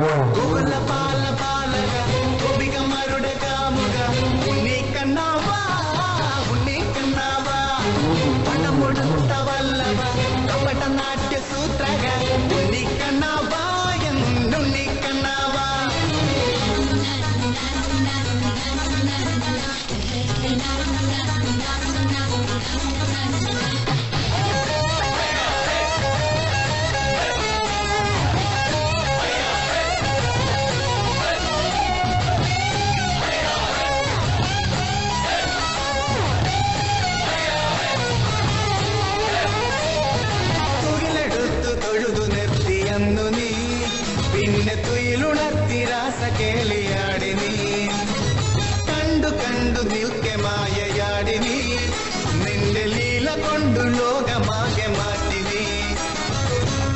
ഗോകുല പാല പാലക ഗോപികമാരുടെ കാമുക ഉണ്ണിക്കണ്ണാവാ ഉണ്ണിക്കണ്ണാവാ പണം കൊടുത്ത വല്ലവ കപട നാട്യ സൂത്രക ഉണ്ണിക്കണ്ണാവാ എന്നുണ്ണിക്കണ്ണാവാ തൊഴുതു നിർത്തിയന്നു നീ പിന്നെ തുയിലുണർത്തി രാസ കേളിയാടി നീ കണ്ടു കണ്ടു നിൽക്കെ മായയാടി നീ നിന്റെ ലീല കൊണ്ടു ലോകമാകെ മാറ്റി നീ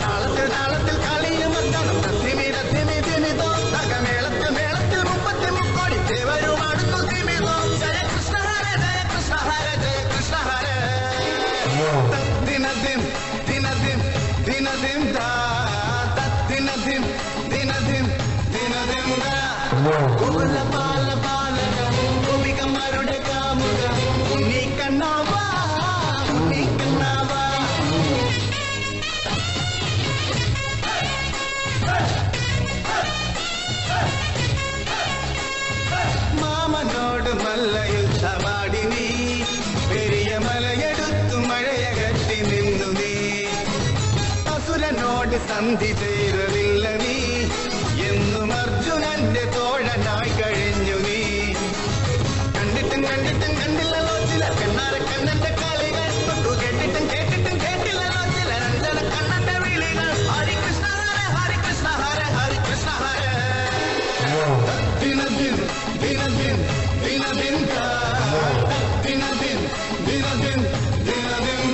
താളത്തിൽ താളത്തിൽ കളിയും അന്തണം തിമിതോ തകമേളത്തിൽ മേളത്തിൽ 33 ദേവരും അടുത്തു തിമിതോ ജയ കൃഷ്ണ ഹര ജയ കൃഷ്ണ ഹര ജയ കൃഷ്ണ ഹര ദിനദിം ദിനദിം ദിനദിം ദാ ദിനദിം ദിനദിം ദിനദിം ദാ ഗോകുല പാല പാലക ഗോപികമാരുടെ കാമുക ഉണ്ണിക്കണ്ണാവാ ഉണ്ണിക്കണ്ണാവാ മാമനോട് മല്ലയുദ്ധമാടി നീ പെരിയ മലയെടുത്തു മഴയകറ്റി നിന്നു നീ അസുരനോട് സന്ധി ചേരലില്ല നീ എന്നും അർജുനന്റെ തോഴനായി കഴിഞ്ഞു നീ കണ്ടിട്ടും കണ്ടിട്ടും കണ്ടില്ലല്ലോ ചില കണ്ണാര കണ്ണന്റെ കളികൾ തൊട്ടു കേട്ടിട്ടും കേട്ടിട്ടും കേട്ടില്ലല്ലോ ചില രഞ്ജന കണ്ണന്റെ വിളികൾ ഹരികൃഷ്ണ ഹര ഹരികൃഷ്ണ ഹര ഹരികൃഷ്ണ ഹര ദിനദിൻ ദിനദിൻ ദിനദിൻ ദിനദിൻ ദിനദിൻ ദിനദിൻ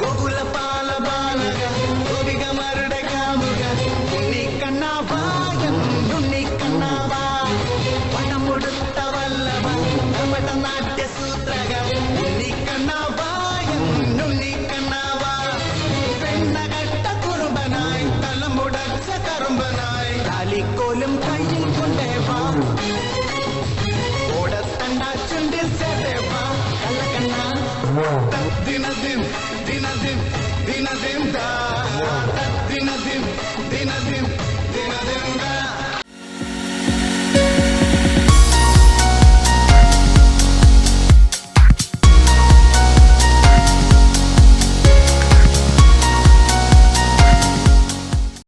ഗോകുല പാല ബാലക ഗോപികമാരുടെ കാമുക ഉണ്ണിക്കണ്ണാവാ എന്നുണ്ണിക്കണ്ണാവാ പണം കൊടുത്ത വല്ലവ കപട നാട്യ സൂത്രക ഉണ്ണിക്കണ്ണാവാ എന്നുണ്ണിക്കണ്ണാവാ പെണ്ണകട്ട കുറുമ്പനായി തലമുടച്ച കറുമ്പനായി താലിക്കോലും കയ്യിൽ കൊണ്ടേ വാ ഓടത്തണ്ട ചുണ്ടിൽ ചേട്ടേവാ കള്ളക്കണ്ണ ദിനദിം ദിനദിം ദിനദിം ദാ ദിനദിം ദിനദിം